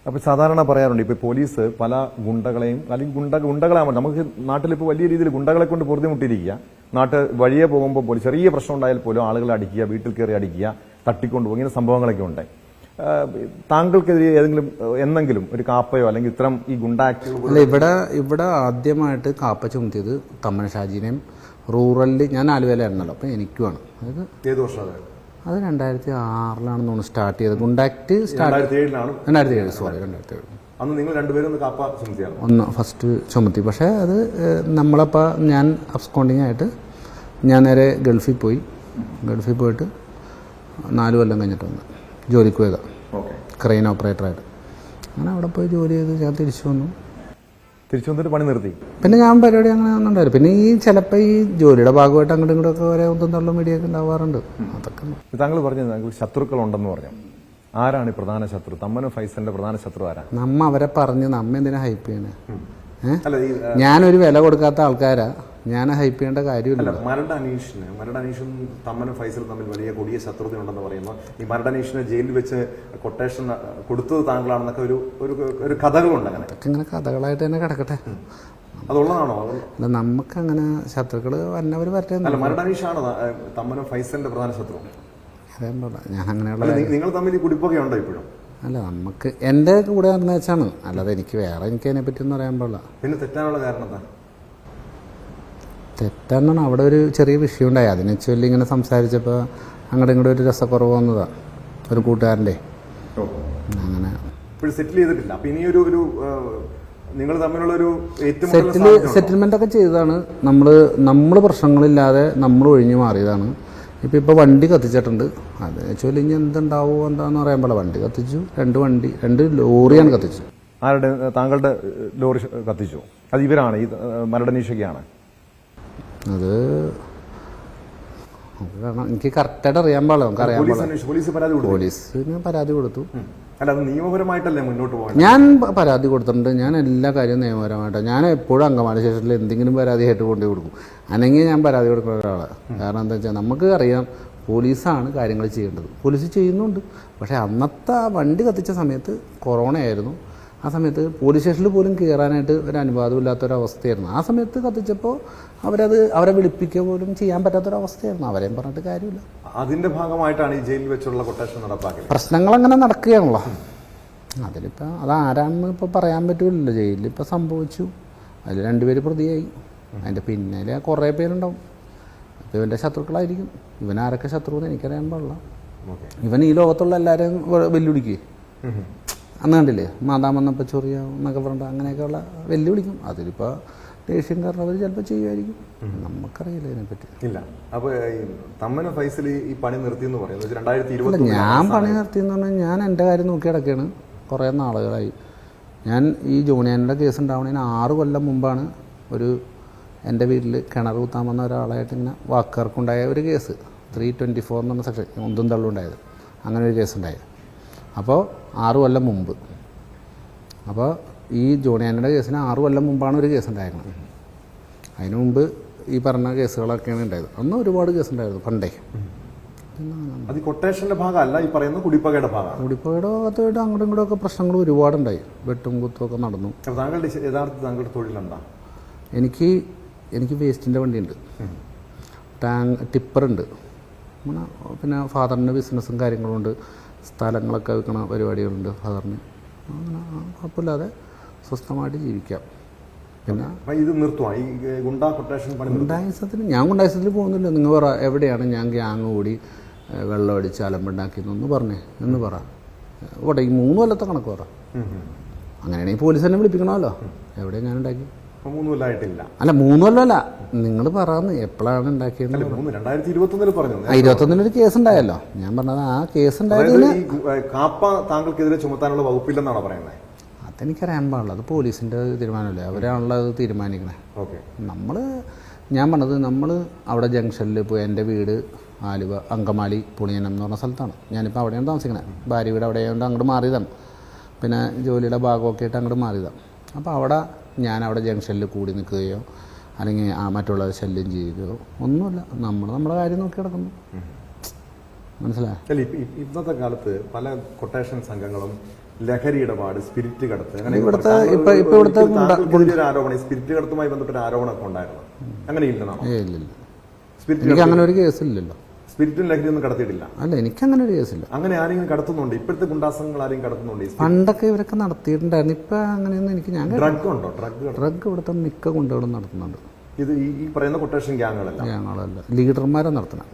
അപ്പോൾ സാധാരണ പറയാറുണ്ട് ഇപ്പോൾ പോലീസ് പല ഗുണ്ടകളെയും അല്ലെങ്കിൽ ഗുണ്ടകളാകുമ്പോൾ നമുക്ക് നാട്ടിലിപ്പോൾ വലിയ രീതിയിൽ ഗുണ്ടകളെ കൊണ്ട് പൊറുതിമുട്ടിയിരിക്കുക. നാട്ട് വഴിയെ പോകുമ്പോൾ പോലും ചെറിയ പ്രശ്നം ഉണ്ടായാൽ പോലും ആളുകളെ അടിക്കുക, വീട്ടിൽ കയറി അടിക്കുക, തട്ടിക്കൊണ്ടുപോകും, ഇങ്ങനെ സംഭവങ്ങളൊക്കെ ഉണ്ട്. താങ്കൾക്കെതിരെ എന്നെങ്കിലും ഒരു കാപ്പയോ അല്ലെങ്കിൽ ഇത്തരം ഈ ഗുണ്ട ആക്ടുകൾ? അല്ല, ഇവിടെ ആദ്യമായിട്ട് കാപ്പ ചുമത്തിയത് തമ്മൻ ഷാജിനെയും റൂറലിൽ ഞാൻ ആലുവയിലായിരുന്നല്ലോ, അപ്പം എനിക്കുമാണ്. അതായത് ഏത് വർഷം? അത് 2006 സ്റ്റാർട്ട് ചെയ്തത്. ഗുണ്ടാക്ട് 2007 സോറി 2007. അന്ന് നിങ്ങൾ രണ്ടുപേരും കാപ്പ ചുമത്തിയാണ്? ഒന്ന് ഫസ്റ്റ് ചുമത്തി. പക്ഷേ അത് നമ്മളപ്പോൾ ഞാൻ അബ്സ്കോണ്ടിങ് ആയിട്ട് ഞാൻ നേരെ ഗൾഫിൽ പോയിട്ട് 4 കൊല്ലം കഴിഞ്ഞിട്ട് വന്നു ജോലിക്ക് പോയതാ, ക്രെയിൻ ഓപ്പറേറ്ററായിട്ട്. അങ്ങനെ അവിടെ പോയി ജോലി ചെയ്ത് ഞാൻ തിരിച്ചു വന്നിട്ട് പണി നിർത്തി. പിന്നെ ഞാൻ പരിപാടി അങ്ങനെ ഒന്നും ഉണ്ടായിരുന്നു. പിന്നെ ഈ ചിലപ്പോൾ ഈ ജോലിയുടെ ഭാഗമായിട്ട് അങ്ങോട്ടും ഇങ്ങോട്ടൊക്കെ വരെ ഒന്നും തള്ള മീഡിയൊക്കെ ഉണ്ടാവാറുണ്ട്. അതൊക്കെ താങ്കൾ പറഞ്ഞത് ശത്രുക്കൾ ഉണ്ടെന്ന് പറഞ്ഞു. ആരാണ് ഈ പ്രധാന ശത്രു? തമ്മനും ഫൈസലിന്റെ പ്രധാന ശത്രു ആരാണ്? അവരെ പറഞ്ഞ് എന്തിനാ ഹൈപ്പ് ചെയ്യണേ? ഞാനൊരു വില കൊടുക്കാത്ത ആൾക്കാരാ, ഞാൻ ഹൈപ്പ് ചെയ്യേണ്ട കാര്യമില്ല. മരട് അനീഷും തമ്മനും ഫൈസലും തമ്മിൽ വലിയ കൊടിയ ശത്രുതയുണ്ടെന്ന് പറയുന്നു. ഈ മരട് അനീഷിനെ ജയിലിൽ വെച്ച് കൊട്ടേഷൻ കൊടുത്തത് താങ്കളാണെന്നൊക്കെ ഒരു കഥകളുണ്ട്. ഇങ്ങനെ കഥകളായിട്ട് തന്നെ കിടക്കട്ടെ. അതുള്ളതാണോ? അല്ല, നമുക്കങ്ങനെ ശത്രുക്കൾ വന്നവർ വരട്ടെ. മരട് അനീഷാണ് തമ്മനും ഫൈസലിന്റെ പ്രധാന ശത്രു? ഞാൻ അങ്ങനെയുള്ള നിങ്ങൾ തമ്മിൽ കുടിപ്പൊക്കെ ഉണ്ടോ ഇപ്പോഴും? അല്ല, നമുക്ക് എൻ്റെ കൂടെ നടന്ന വെച്ചാണ്, അല്ലാതെ എനിക്ക് അതിനെ പറ്റി ഒന്നും അറിയാൻ പാടില്ല. പിന്നെ തെറ്റാനുള്ള കാരണം എന്താ? തെറ്റാണെന്നാണ് അവിടെ ഒരു ചെറിയ വിഷയം ഉണ്ടായി. അതിനെ ചൊല്ലി ഇങ്ങനെ സംസാരിച്ചപ്പോൾ അങ്ങോട്ടും ഇങ്ങോട്ടും ഒരു രസക്കുറവ് വന്നതാ ഒരു കൂട്ടുകാരൻ്റെ. അങ്ങനെ സെറ്റിൽ ചെയ്തിട്ടില്ല. അപ്പൊ ഇനിയൊരു നിങ്ങൾ തമ്മിലുള്ളൊരു സെറ്റിൽമെന്റ് ഒക്കെ ചെയ്തതാണ്. നമ്മൾ പ്രശ്നങ്ങളില്ലാതെ നമ്മൾ ഒഴിഞ്ഞു മാറിയതാണ്. ഇപ്പോൾ വണ്ടി കത്തിച്ചിട്ടുണ്ട്. അത് ചൊല്ലി ഇനി എന്തുണ്ടാവോ എന്താന്ന് പറയാൻ പാടില്ല. വണ്ടി കത്തിച്ചു, 2 ലോറിയാണ് കത്തിച്ചു. ആരുടെ? താങ്കളുടെ ലോറി കത്തിച്ചു? അത് ഇവരാണ്, ഈ മരട് അനീഷൊക്കെയാണ്? അത് എനിക്ക് കറക്റ്റായിട്ട് അറിയാൻ പാടില്ല. നമുക്ക് അറിയാൻ പാടില്ല. പോലീസിന് പരാതി കൊടുത്തു. നിയമപരമായിട്ടല്ലേ മുന്നോട്ട് പോകാൻ? ഞാൻ പരാതി കൊടുത്തിട്ടുണ്ട്. ഞാൻ എല്ലാ കാര്യവും നിയമപരമായിട്ടാണ്. ഞാൻ എപ്പോഴും അങ്കമാലി സ്റ്റേഷനിൽ എന്തെങ്കിലും പരാതിയായിട്ട് കൊണ്ടു കൊടുക്കും. അല്ലെങ്കിൽ ഞാൻ പരാതി കൊടുക്കുന്ന ഒരാളാണ്. കാരണം എന്താ വെച്ചാൽ നമുക്ക് അറിയാം പോലീസാണ് കാര്യങ്ങൾ ചെയ്യേണ്ടത്. പോലീസ് ചെയ്യുന്നുണ്ട്. പക്ഷേ അന്നത്തെ വണ്ടി കത്തിച്ച സമയത്ത് കൊറോണ ആയിരുന്നു. ആ സമയത്ത് പോലീസ് സ്റ്റേഷനിൽ പോലും കയറാനായിട്ട് ഒരു അനുവാദമില്ലാത്തൊരവസ്ഥയായിരുന്നു. ആ സമയത്ത് കത്തിച്ചപ്പോൾ അവരെ വിളിപ്പിക്കുക പോലും ചെയ്യാൻ പറ്റാത്തൊരവസ്ഥയായിരുന്നു. അവരെയും പറഞ്ഞിട്ട് കാര്യമില്ല. അതിന്റെ ഭാഗമായിട്ടാണ് ഈ ജയിലിൽ വെച്ചുള്ള കൊട്ടേഷൻ നടപ്പാക്കിയത്. പ്രശ്നങ്ങൾ അങ്ങനെ നടക്കുകയാണല്ലോ. അതിലിപ്പോൾ അതാരാണെന്ന് ഇപ്പോൾ പറയാൻ പറ്റൂലല്ലോ. ജയിലിൽ ഇപ്പോൾ സംഭവിച്ചു, അതിൽ 2 പേര് പ്രതിയായി. അതിൻ്റെ പിന്നിൽ കുറേ പേരുണ്ടാവും. അപ്പോൾ ഇവൻ്റെ ശത്രുക്കളായിരിക്കും. ഇവനാരൊക്കെ ശത്രു എന്ന് എനിക്കറിയാൻ പാടില്ല. ഇവൻ ഈ ലോകത്തുള്ള എല്ലാവരെയും വെല്ലുവിളിക്കുക. അന്ന് കണ്ടില്ലേ, മാതാമെന്നപ്പോൾ ചൊറിയ എന്നൊക്കെ പറഞ്ഞിട്ട് അങ്ങനെയൊക്കെയുള്ള വെല്ലുവിളിക്കും. അതിലിപ്പോൾ ദേഷ്യം കാരണം അവർ ചിലപ്പോൾ ചെയ്യുമായിരിക്കും. നമുക്കറിയില്ല ഇതിനെപ്പറ്റി. ഇല്ല. അപ്പോൾ തമ്മനും ഫൈസൽ ഈ പണി നിർത്തിയെന്ന് പറയുന്നത് 2020. ഞാൻ പണി നിർത്തിയെന്ന് പറഞ്ഞാൽ ഞാൻ എൻ്റെ കാര്യം നോക്കി കിടക്കുകയാണ് കുറേ നാളുകളായി. ഞാൻ ഈ ജോണിയാൻ്റെ കേസ് ഉണ്ടാവുന്നതിന് 6 കൊല്ലം മുമ്പാണ് എൻ്റെ വീട്ടിൽ കിണർ കുത്താൻ വന്ന ഒരാളായിട്ട് ഇങ്ങനെ വാക്കുകൾക്കുണ്ടായ ഒരു കേസ് 324 എന്ന് പറഞ്ഞ സെക്ഷൻ ഒന്നും തള്ളുണ്ടായത്. അങ്ങനെ ഒരു കേസ് ഉണ്ടായത്. അപ്പോൾ 6 കൊല്ലം മുമ്പ്. അപ്പോൾ ഈ ജോണിയാൻ്റെ കേസിന് 6 കൊല്ലം മുമ്പാണ് ഒരു കേസ് ഉണ്ടായിരുന്നത്. അതിനു മുമ്പ് ഈ പറഞ്ഞ കേസുകളൊക്കെയാണ് ഉണ്ടായത്. അന്ന് ഒരുപാട് കേസുണ്ടായിരുന്നു പണ്ടേ. അത് കൊട്ടേഷൻ്റെ ഭാഗമല്ല, ഈ പറയുന്ന കുടിപ്പകയുടെ ഭാഗമാണ്. കുടിപ്പകയുടെ ഭാഗത്തായിട്ട് അങ്ങോട്ടും ഇങ്ങോട്ടും ഒക്കെ പ്രശ്നങ്ങൾ ഒരുപാടുണ്ടായി. വെട്ടും കുത്തുമൊക്കെ നടന്നു. താങ്കളുടെ തൊഴിലെന്താ? എനിക്ക് വേസ്റ്റിൻ്റെ വണ്ടിയുണ്ട്, ടിപ്പറുണ്ട്, പിന്നെ ഫാദറിൻ്റെ ബിസിനസ്സും കാര്യങ്ങളും ഉണ്ട്, സ്ഥലങ്ങളൊക്കെ വിൽക്കണ പരിപാടികളുണ്ട് ഫാദറിന്. അങ്ങനെ കുഴപ്പമില്ലാതെ സ്വസ്ഥമായിട്ട് ജീവിക്കാം. പിന്നെ ഇത് നിർത്തുക ഈ ഗുണ്ടായുസത്തിന് ഞാൻ ഗുണ്ടായുസത്തിൽ പോകുന്നില്ല. നിങ്ങൾ പറ എവിടെയാണ് ഞാൻ ഗ്യാങ് കൂടി വെള്ളം അടിച്ച് അലമ്പുണ്ടാക്കിയെന്നൊന്ന് പറഞ്ഞേ എന്ന് പറ. ഇവിടെ ഈ 3 കൊല്ലത്തെ കണക്ക് പറ. അങ്ങനെയാണെങ്കിൽ പോലീസ് തന്നെ വിളിപ്പിക്കണമല്ലോ. എവിടെയാണ് ഞാൻ ഉണ്ടാക്കി? 3 കൊല്ലമായിട്ടില്ല. അല്ല 3 കൊല്ലമല്ല, നിങ്ങൾ പറയാന്ന് എപ്പോഴാണ് ഉണ്ടാക്കിയത്? 2021 ഒരു കേസ് ഉണ്ടായല്ലോ. ഞാൻ പറഞ്ഞത് ആ കേസ് ഉണ്ടായതിന് താങ്കൾക്കെതിരെ ചുമത്താനുള്ള വകുപ്പില്ലെന്നാണോ പറയുന്നത്? അതെനിക്കറിയാൻ പാടില്ല. അത് പോലീസിൻ്റെ തീരുമാനമല്ലേ, അവരാണല്ലോ അത് തീരുമാനിക്കണേ. ഞാൻ പറഞ്ഞത് നമ്മൾ അവിടെ ജംഗ്ഷനിൽ പോയി, എൻ്റെ വീട് ആലുവ അങ്കമാലി പുളിയനം എന്ന് പറഞ്ഞ സ്ഥലത്താണ്. ഞാനിപ്പോൾ അവിടെയാണ് താമസിക്കുന്നത്. ഭാര്യ വീട് അവിടെയായതുകൊണ്ട് അങ്ങോട്ട് മാറിയതാണ്. പിന്നെ ജോലിയുടെ ഭാഗമൊക്കെ ആയിട്ട് അങ്ങോട്ട് മാറിയതാണ്. അപ്പോൾ അവിടെ ജംഗ്ഷനിൽ കൂടി നിൽക്കുകയോ അല്ലെങ്കിൽ മറ്റുള്ളവരെ ശല്യം ചെയ്യുകയോ ഒന്നുമില്ല. നമ്മുടെ കാര്യം നോക്കി കിടക്കുന്നു. മനസ്സിലായോ? ഇന്നത്തെ കാലത്ത് പല കൊട്ടേഷൻ സംഘങ്ങളും ലഹരി ഇടപാട്, സ്പിരിറ്റ് കടത്ത്, അങ്ങനെ ഇവിടുത്തെ താങ്കൾ ഇപ്പൊ ഇവിടുത്തെ താങ്കൾക്കെതിരെ ഒരു ആരോപണം, ഈ സ്പിരിറ്റ് കടത്തുമായി ബന്ധപ്പെട്ട ആരോപണമൊക്കെ ഉണ്ടായിരുന്നു. അങ്ങനെ ഇല്ലെന്നാണോ? ഇല്ലില്ല, സ്പിരിറ്റ് എനിക്ക് അങ്ങനെ ഒരു കേസില്ലല്ലോ. സ്പിരിറ്റും ലഹരി ഒന്നും കടത്തിയിട്ടില്ല. അല്ല, എനിക്കങ്ങനെ ഒരു കേസില്ല. അങ്ങനെ ആരെങ്കിലും കടത്തുന്നുണ്ട്? ഇപ്പോഴത്തെ ഗുണ്ടാസംഘങ്ങൾ ആരെങ്കിലും കടത്തുന്നുണ്ട്? പണ്ടൊക്കെ ഇവരൊക്കെ നടത്തിയിട്ടുണ്ടായിരുന്നു. ഇപ്പൊ അങ്ങനെയൊന്നും എനിക്ക് ഞാൻ ഡ്രഗ് ഉണ്ടോ? ഡ്രഗ് ഇവിടുത്തെ മിക്ക ഗുണ്ടകളും നടത്തുന്നുണ്ട്. ഇത് ഈ പറയുന്ന കൊട്ടേഷൻ ഗ്യാങ്ങുകളല്ല, ലീഡർമാരെ നടത്തണം.